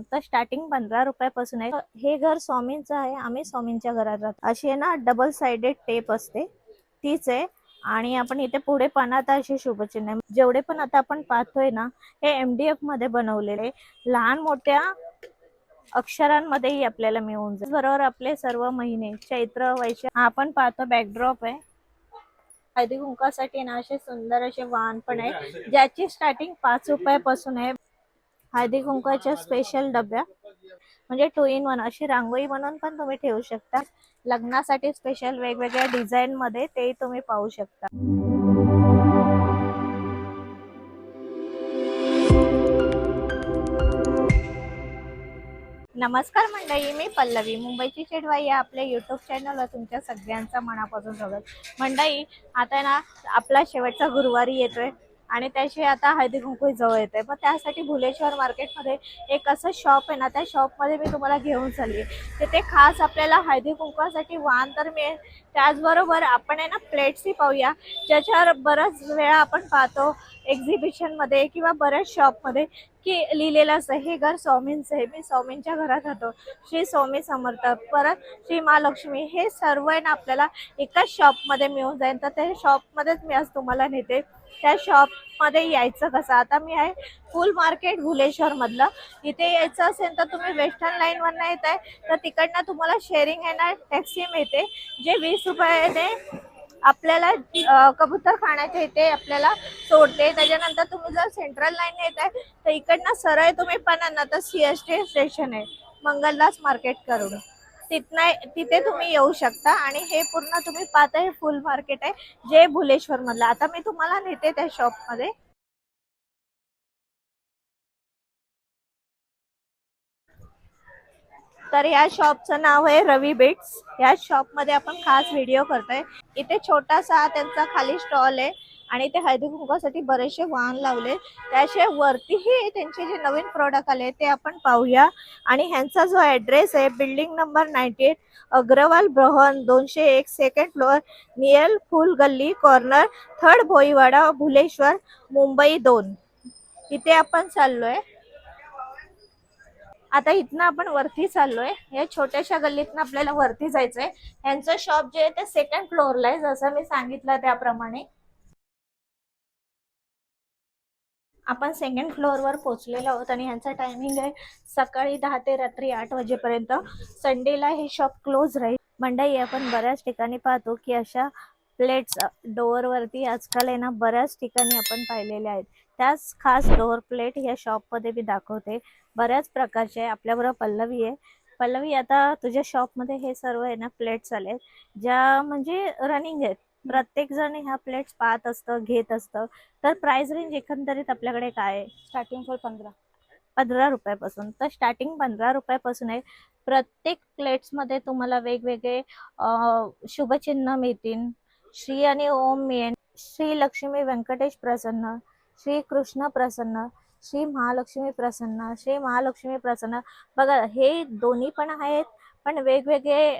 तर स्टार्टिंग 15 रुपयापासून आहे। हे घर स्वामींचं आहे, आम्ही स्वामींच्या घरात राहतो। अशी आहे ना डबल साइडेड टेप असते तीच आहे। आणि आपण इथे पुढे पानात असे शुभचिन्ह आहे। जेवढे पण आता आपण पाहतोय ना हे MDF मध्ये बनवलेले लहान मोठ्या अक्षरांमध्येही आपल्याला मिळून जाईल। बरोबर आपले सर्व महिने चैत्र वैशाख आपण पाहतो बॅकड्रॉप आहे। हळदी कुंकासाठी ना असे सुंदर असे वाहन पण आहे ज्याची स्टार्टिंग 5 रुपयापासून आहे। हळदी कुंकाच्या स्पेशल डब्या म्हणजे 2 in 1 अशी रांगोळी बनवून पण तुम्ही ठेवू शकता। लग्नासाठी स्पेशल वेगवेगळ्या डिझाईन मध्ये ते तुम्ही पाहू शकता। नमस्कार मंडळी, मी पल्लवी मुंबईची चेडवाई या आपल्या युट्यूब चॅनलवर तुमच्या सगळ्यांचं मनापासून स्वागत। मंडळी आता ना आपला शेवटचा गुरुवारी येतोय आणि त्याशी आता हळदी कुंकू जवळ येते। मग त्यासाठी भुलेश्वर मार्केटमध्ये एक असं शॉप आहे ना, त्या शॉपमध्ये मी तुम्हाला घेऊन चालली। तिथे खास आपल्याला हळदी कुंकवासाठी वाण तर मिळेल, त्याचबरोबर आपण आहे ना प्लेट्सही पाहूया ज्याच्यावर बऱ्याच वेळा आपण पाहतो एक्झिबिशन मध्ये किंवा बऱ्याच शॉपमध्ये की लिहिलेलं असतं हे घर स्वामींचं आहे। मी स्वामींच्या घरात राहतो, श्री स्वामी समर्थ, परत श्री महालक्ष्मी, हे सर्व आहे ना आपल्याला एकाच शॉप मध्ये मिळून जाईल। तर त्या शॉप मध्येच मी आज तुम्हाला नेते। त्या शॉप मध्ये यायचं कसं, आता मी आहे फुल मार्केट भुलेश्वर मधलं। इथे यायचं असेल तर तुम्ही वेस्टर्न लाईन वरनं येत आहे तर तिकडनं तुम्हाला शेअरिंग आहे ना टॅक्सी मिळते, जे 20 रुपयाने आपल्याला कबूतर खाण्याच्या इथे आपल्याला सोडते। त्याच्यानंतर तुम्ही जर सेंट्रल लाईन येत आहे तर इकडनं सरळ तुम्ही पण ना तर CST स्टेशन आहे मंगलदास मार्केट करून तिथे तुम्ही येऊ शकता। आणि हे पूर्ण तुम्ही पाहता हे फुल मार्केट आहे जे भुलेश्वर मधलं। आता मी तुम्हाला नेते त्या शॉप मध्ये। तर या शॉपचं नाव आहे रवी बिट्स। या शॉप मध्ये आपण खास व्हिडिओ करतोय। इथे छोटासा त्यांचा खाली स्टॉल आहे आणि ते हळदी कुंकवासाठी बरेचसे वाहन लावले। त्याशिवाय वरतीही त्यांचे जे नवीन प्रोडक्ट आले ते आपण पाहूया। आणि ह्यांचा जो ऍड्रेस आहे बिल्डिंग नंबर 98 अग्रवाल ब्रहन 201 सेकंड फ्लोअर नियर फुल गल्ली कॉर्नर 3rd भोईवाडा भुलेश्वर मुंबई 2 इथे आपण चाललोय। आता इथनं आपण वरती चाललोय, या छोट्याशा गल्लीतनं आपल्याला वरती जायचंय। यांचं शॉप जे आहे ते 2nd फ्लोअरला आहे, जसं मी सांगितलं त्याप्रमाणे। आपण 2nd फ्लोअरवर पोहोचलेलो आहोत आणि यांचा टायमिंग आहे सकाळी 10 ते रात्री 8 वाजेपर्यंत। संडेला हे शॉप क्लोज राहील। मंडळी आपण बऱ्याच ठिकाणी पाहतो की अशा प्लेट्स डोअर वरती आजकाल आहे ना बऱ्याच ठिकाणी आपण पाहिलेल्या आहेत। त्याच खास डोअर प्लेट या शॉप मध्ये मी दाखवते। बऱ्याच प्रकारचे आपल्याबरोबर पल्लवी आहे। पल्लवी, आता तुझ्या शॉप मध्ये हे सर्व आहे ना प्लेट्स आले ज्या म्हणजे रनिंग आहेत, प्रत्येक जण ह्या प्लेट्स पाहत असतं घेत असतं। तर प्राइस रेंज एकंदरीत आपल्याकडे काय आहे? स्टार्टिंग फॉर 15 रुपयापासून। तर स्टार्टिंग 15 रुपयापासून आहे। प्रत्येक प्लेट्स मध्ये तुम्हाला वेगवेगळे शुभचिन्ह मिळतील। श्री आणि ओम मिळेल, श्री लक्ष्मी व्यंकटेश प्रसन्न, श्री कृष्ण प्रसन्न, श्री महालक्ष्मी प्रसन्न, श्री महालक्ष्मी प्रसन्न। बघा हे दोन्ही पण आहेत, पण वेगवेगळे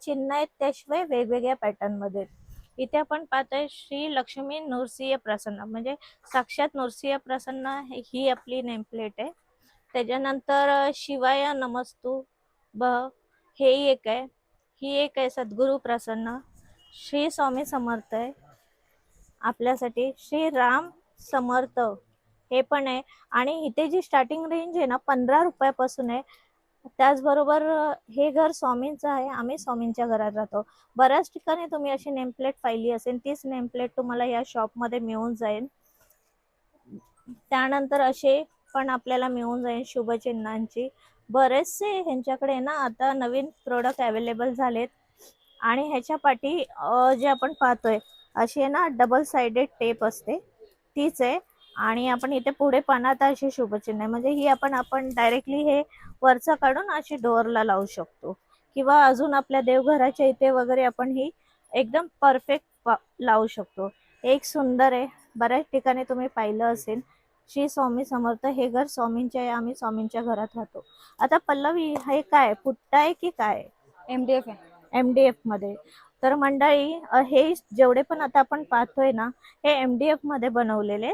चिन्ह आहेत, त्याशिवाय वेगवेगळ्या पॅटर्न मध्ये। इथे आपण पाहतोय श्री लक्ष्मी नृसिंह प्रसन्न, म्हणजे साक्षात नृसिंह प्रसन्न ही आपली नेम प्लेट आहे। त्याच्यानंतर शिवाय नमस्तू ब हे एक आहे, ही एक आहे सद्गुरु प्रसन्न, श्री स्वामी समर्थ आहे आपल्यासाठी, श्री राम समर्थ हे पण आहे। आणि इथे जी स्टार्टिंग रेंज आहे ना 15 रुपयापासून आहे। त्याचबरोबर हे घर स्वामींचं आहे, आम्ही स्वामींच्या घरात राहतो। बऱ्याच ठिकाणी तुम्ही अशी नेमप्लेट पाहिली असेल, तीच नेमप्लेट तुम्हाला या शॉप मध्ये मिळून जाईल। त्यानंतर असे पण आपल्याला मिळून जाईल शुभचिन्हांची। बरेचसे ह्यांच्याकडे ना आता नवीन प्रोडक्ट अवेलेबल झालेत। आणि ह्याच्या पाठी जे आपण पाहतोय अशी आहे ना डबल साइडेड टेप असते तीच आहे। आणि आपण इथे पुढे पानात अशी शुभचिन्ह आहे, म्हणजे ही आपण डायरेक्टली हे वरचं काढून अशी डोअरला लावू शकतो, किंवा अजून आपल्या देवघराच्या इथे वगैरे आपण ही एकदम परफेक्ट लावू शकतो। एक सुंदर आहे, बऱ्याच ठिकाणी तुम्ही पाहिलं असेल। श्री स्वामी समर्थ, हे घर स्वामींचे आहे, आम्ही स्वामींच्या घरात राहतो। आता पल्लवी, हे काय पुट्टा आहे की काय? MDF आहे। MDF मध्ये। तर मंडळी हे जेवढे पण आता आपण पाहतोय ना हे MDF मध्ये बनवलेले।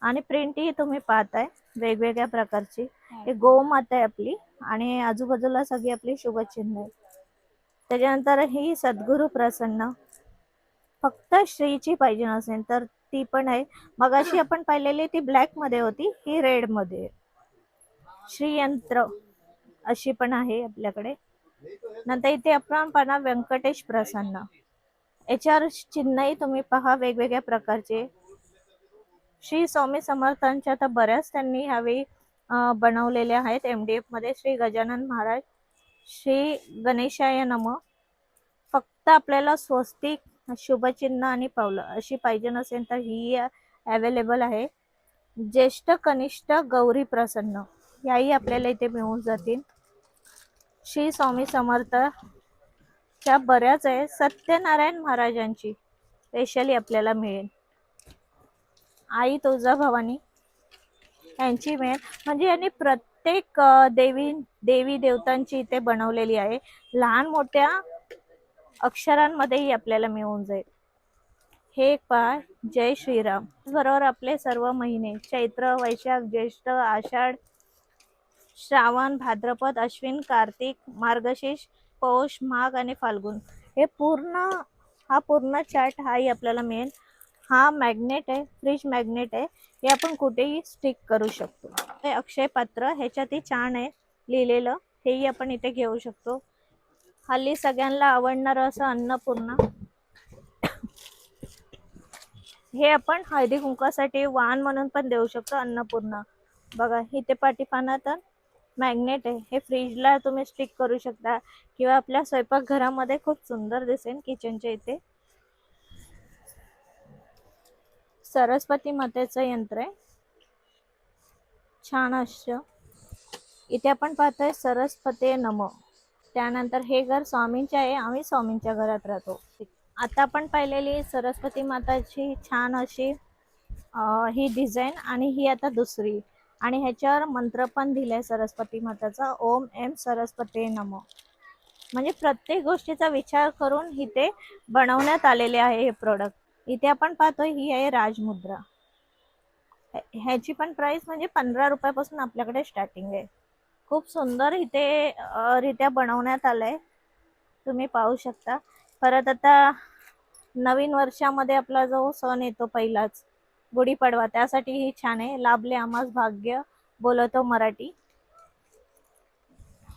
आणि प्रिंट ही तुम्ही पाहताय वेगवेगळ्या प्रकारची. हे गोमाता आहे आपली आणि आजूबाजूला सगळी आपली शुभचिन्ह आहे. त्याच्यानंतर ही सद्गुरु प्रसन्न, फक्त श्रीची पाहिजे नसेल तर ती पण आहे. मग अशी आपण पाहिलेली ती ब्लॅक मध्ये होती, ही रेड मध्ये. श्रीयंत्र अशी पण आहे आपल्याकडे. नंतर इथे आपण पाहणार व्यंकटेश प्रसन्न. याच्यावर चिन्हही तुम्ही पहा वेगवेगळ्या प्रकारचे. श्री स्वामी समर्थांच्या तर बऱ्याच त्यांनी ह्यावेळी बनवलेल्या आहेत MDF मध्ये. श्री गजानन महाराज, श्री गणेशाय नम. फक्त आपल्याला स्वस्तिक, शुभचिन्ह आणि पावलं अशी पाहिजे नसेल तर ही अवेलेबल आहे. ज्येष्ठ कनिष्ठ गौरी प्रसन्न याही आपल्याला इथे मिळून जातील. श्री स्वामी समर्थ च्या बऱ्याच आहे. सत्यनारायण महाराजांची स्पेशली आपल्याला मिळेल. आई तुळजाभवानी यांची मिळेल. म्हणजे यांनी प्रत्येक देवी देवतांची इथे बनवलेली आहे. लहान मोठ्या अक्षरांमध्येही आपल्याला मिळून जाईल. हे पहा, जय श्रीराम. बरोबर आपले सर्व महिने चैत्र, वैशाख, ज्येष्ठ, आषाढ, श्रावण, भाद्रपद, अश्विन, कार्तिक, मार्गशीर्ष, पौष, माघ आणि फाल्गुन हे पूर्ण चार्ट हाही आपल्याला मिळेल. हा मॅग्नेट आहे, फ्रीज मॅग्नेट आहे. हे आपण कुठेही स्टिक करू शकतो. हे अक्षय पात्र ह्याच्यातही छान आहे लिहिलेलं, हेही आपण इथे घेऊ शकतो. हल्ली सगळ्यांना आवडणार असं अन्नपूर्णा. हे आपण हळदी कुंकासाठी वाण म्हणून पण देऊ शकतो अन्नपूर्णा. बघा इथे पाठीपाना तर मॅग्नेट आहे. हे फ्रीजला तुम्ही स्टिक करू शकता किंवा आपल्या स्वयंपाकघरामध्ये खूप सुंदर दिसेल किचनच्या इथे. सरस्वती मातेचं यंत्र आहे, छान असं. इथे आपण पाहतोय सरस्वती नम. त्यानंतर हे घर स्वामींचे आहे, आम्ही स्वामींच्या घरात राहतो. आता आपण पाहिलेली सरस्वती माताची छान अशी ही डिझाईन आणि ही आता दुसरी. आणि ह्याच्यावर मंत्र पण दिलाय सरस्वती माताचा, ओम एम सरस्वती नमो. म्हणजे प्रत्येक गोष्टीचा विचार करून इथे बनवण्यात आलेले आहे हे प्रोडक्ट. इथे आपण पाहतोय ही आहे राजमुद्रा. ह्याची पण प्राइस म्हणजे 15 रुपयापासून आपल्याकडे स्टार्टिंग आहे. खूप सुंदर इथे रित्या बनवण्यात आलंय, तुम्ही पाहू शकता. परत आता नवीन वर्षामध्ये आपला जो सण येतो पहिलाच गुढीपाडवा, त्यासाठी ही छान आहे. लाभले आम्हास भाग्य बोलतो मराठी.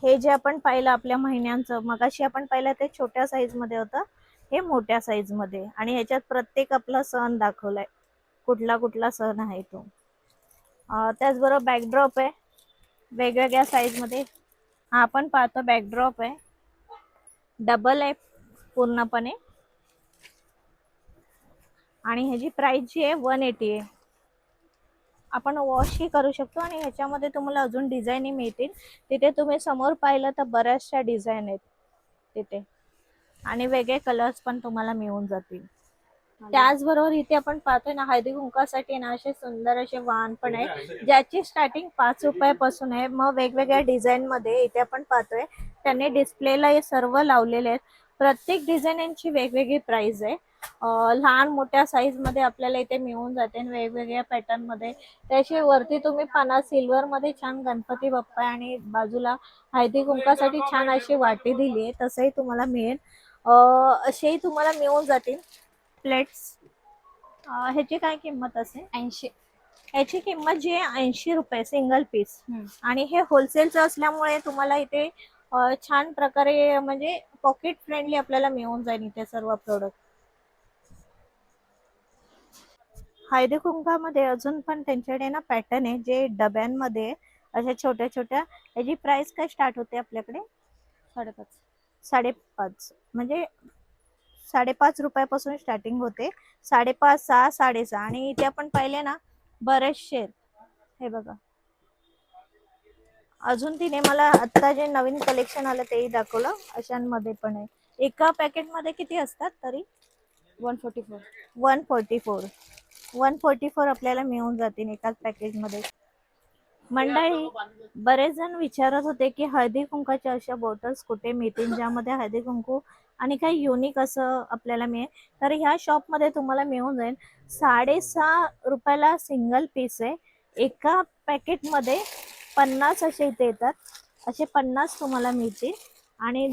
हे जे आपण पाहिलं आपल्या महिन्यांचं, मगाशी आपण पाहिलं ते छोट्या साईज मध्ये होतं, हे मोठ्या साईज मध्ये. आणि ह्याच्यात प्रत्येक आपला सण दाखवलाय, कुठला कुठला सण आहे तो. त्याचबरोबर बॅकड्रॉप आहे वेगवेगळ्या साईज मध्ये. हा आपण पाहतो बॅकड्रॉप आहे, डबल आहे पूर्णपणे. आणि ह्याची प्राइस जी आहे 180 आहे. आपण वॉशही करू शकतो आणि ह्याच्यामध्ये तुम्हाला अजून डिझाईनही मिळतील. तिथे तुम्ही समोर पाहिलं तर बऱ्याचशा डिझाईन आहेत तिथे आणि वेगळे कलर्स पण तुम्हाला मिळून जातील. त्याचबरोबर इथे आपण पाहतोय ना हळदी कुंकासाठी ना असे सुंदर असे वाण पण आहे, ज्याची स्टार्टिंग 5 रुपयापासून आहे. मग वेगवेगळ्या डिझाईन मध्ये इथे आपण पाहतोय त्यांनी डिस्प्लेला हे सर्व लावलेले आहेत. प्रत्येक डिझाईनची वेगवेगळी प्राइस आहे. लहान मोठ्या साईज मध्ये आपल्याला इथे मिळून जाते वेगवेगळ्या पॅटर्न मध्ये. त्याशिवाय वरती तुम्ही पाना सिल्वर मध्ये छान गणपती बाप्पा आणि बाजूला हळदी कुंकासाठी छान अशी वाटी दिली आहे, तसंही तुम्हाला मिळेल. असेही तुम्हाला मिळून जातील प्लेट्स. ह्याची काय किंमत असेल? 80. ह्याची किंमत जी आहे 80 रुपये सिंगल पीस. आणि हे होलसेलचं असल्यामुळे तुम्हाला इथे छान प्रकारे म्हणजे पॉकेट फ्रेंडली आपल्याला मिळून जाईल इथे सर्व प्रोडक्ट. हळदी कुंकामध्ये अजून पण त्यांच्याकडे ना पॅटर्न आहे जे डब्यांमध्ये अशा छोट्या छोट्या. याची प्राइस काय स्टार्ट होते आपल्याकडे? 5.5. 5.5 म्हणजे 5.5 रुपयापासून स्टार्टिंग होते. 5.5, 6, 6.5. आणि इथे आपण पाहिले ना बरेचसे आहेत. हे बघा, अजून तिने मला आता जे नवीन कलेक्शन आलं तेही दाखवलं. अशांमध्ये पण आहे. एका पॅकेट मध्ये किती असतात तरी? 144. 144 आपल्याला मिळून जातील एकाच पॅकेज मध्ये. मंडळी, बरेच जण विचारत होते की हळदी कुंकाच्या अशा बॉटल्स कुठे मिळतील ज्यामध्ये हळदी कुंकू आणि काही युनिक असं आपल्याला मिळेल. तर ह्या शॉपमध्ये तुम्हाला मिळून जाईल. 6.5 रुपयाला सिंगल पीस आहे. एका पॅकेटमध्ये 50 असे इथे येतात. असे 50 तुम्हाला मिळतील. आणि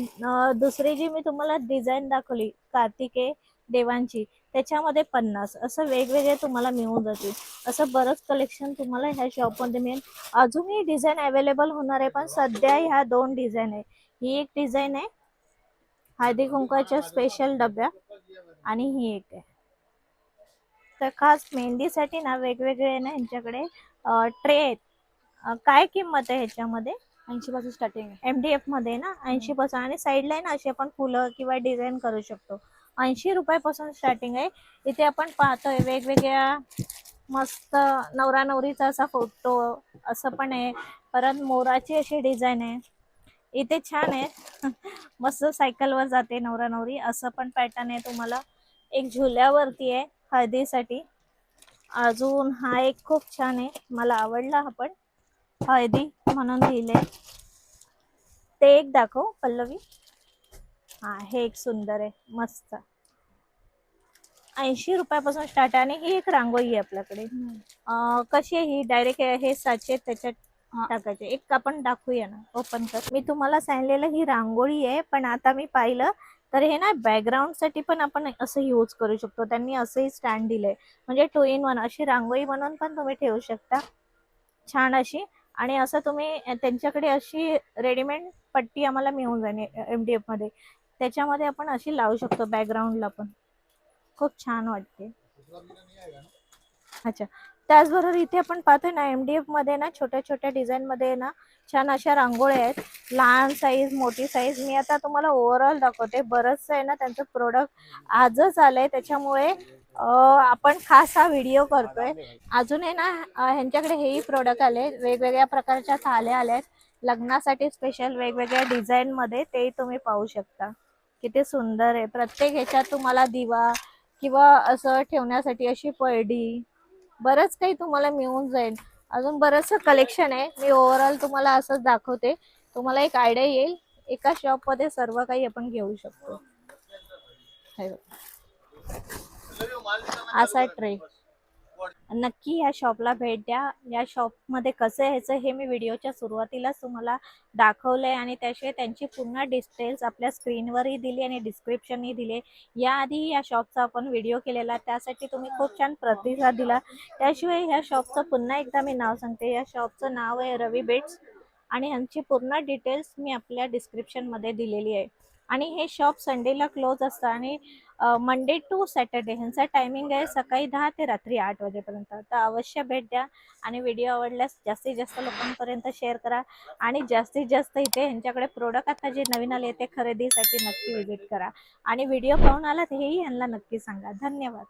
दुसरी जी मी तुम्हाला डिझाईन दाखवली कार्तिकेय देवांची, त्याच्यामध्ये 50 असं वेगवेगळे तुम्हाला मिळून जातील. असं बरंच कलेक्शन तुम्हाला ह्या शॉपमध्ये मिळेल. अजूनही डिझाईन अवेलेबल होणार आहे, पण सध्या ह्या 2 डिझाईन आहे. ही एक डिझाईन आहे हळदी कुंकवाच्या स्पेशल डब्या, आणि ही एक आहे. तर खास मेहंदीसाठी ना वेगवेगळे ना ह्यांच्याकडे ट्रे आहेत. काय किंमत आहे ह्याच्यामध्ये? 80 पासून स्टार्टिंग आहे. MDF मध्ये ना 80 आणि साईडला आहे ना अशी आपण फुलं किंवा डिझाईन करू शकतो. 80 रुपयापासून स्टार्टिंग आहे. इथे आपण पाहतोय वेगवेगळ्या मस्त नवरा नवरीचा असा फोटो असं पण आहे. परत मोराची अशी डिझाईन आहे. इथे छान आहे. मस्त सायकलवर जाते नवरा नवरी असं पण पॅटर्न आहे तुम्हाला. एक झुल्यावरती आहे हळदीसाठी. अजून हा एक खूप छान आहे, मला आवडला हा पण. हळदी म्हणून लिहिले. ते एक दाखव पल्लवी. हा, हे एक सुंदर आहे मस्त. 80 रुपयापासून स्टार्ट आहे. आणि ही एक रांगोळी आहे आपल्याकडे. कशी आहे ही? डायरेक्ट हे साचे त्याच्यात टाकायचे. एक आपण दाखवूया ना, ओपन कर. मी तुम्हाला सांगितलेलं ही रांगोळी आहे, पण आता मी पाहिलं तर हे ना बॅकग्राऊंड साठी पण आपण असं यूज करू शकतो. त्यांनी असंही स्टँड दिलंय, म्हणजे 2 in 1 अशी रांगोळी बनवून पण तुम्ही ठेवू शकता छान अशी. आणि असं तुम्ही त्यांच्याकडे अशी रेडीमेड पट्टी आम्हाला मिळून जाईल MDF मध्ये, त्याच्यामध्ये आपण अशी लावू शकतो बॅकग्राऊंडला पण. खूप छान वाटते. अच्छा, त्याचबरोबर इथे आपण पाहतोय ना MDF मध्ये ना छोट्या छोट्या डिझाईन मध्ये ना छान अशा रांगोळ्या आहेत. लहान साईज, मोठी साईज. मी आता तुम्हाला ओव्हरऑल दाखवते. बरंच आहे ना त्यांचं प्रोडक्ट आजच आलंय, त्याच्यामुळे आपण खास हा व्हिडिओ करतोय. अजून आहे ना ह्यांच्याकडे हेही प्रोडक्ट आले, वेगवेगळ्या प्रकारच्या थाल्या आल्यात लग्नासाठी स्पेशल वेगवेगळ्या डिझाईन मध्ये. ते तुम्ही पाहू शकता किती सुंदर आहे. प्रत्येक ह्याच्यात तुम्हाला दिवा किंवा असं ठेवण्यासाठी अशी पळडी, बरंच काही तुम्हाला मिळून जाईल. अजून बरंचसं कलेक्शन आहे. मी ओव्हरऑल तुम्हाला असंच दाखवते, तुम्हाला एक आयडिया येईल. एका शॉप मध्ये सर्व काही आपण घेऊ शकतो. असा ट्रे. नक्की या शॉपला भेट द्या. या शॉपमध्ये कसं यायचं हे मी व्हिडिओच्या सुरुवातीलाच तुम्हाला दाखवलंय, आणि त्याशिवाय त्यांची पूर्ण डिटेल्स आपल्या स्क्रीनवरही दिली आणि डिस्क्रिप्शनही दिले. याआधी या शॉपचा आपण व्हिडिओ केलेला, त्यासाठी तुम्ही खूप छान प्रतिसाद दिला. त्याशिवाय ह्या शॉपचं पुन्हा एकदा मी नाव सांगते. या शॉपचं नाव आहे रवी बेट्स, आणि ह्यांची पूर्ण डिटेल्स मी आपल्या डिस्क्रिप्शनमध्ये दिलेली आहे. आणि हे शॉप संडेला क्लोज असतं, आणि मंडे टू सॅटर्डे ह्यांचा टायमिंग आहे सकाळी 10 ते रात्री 8 वाजेपर्यंत. तर अवश्य भेट द्या, आणि व्हिडिओ आवडल्यास जास्तीत जास्त लोकांपर्यंत शेअर करा. आणि जास्तीत जास्त इथे ह्यांच्याकडे प्रोडक्ट आता जे नवीन आले ते खरेदीसाठी नक्की व्हिजिट करा. आणि व्हिडिओ पाहून आलात हेही ह्यांना नक्की सांगा. धन्यवाद.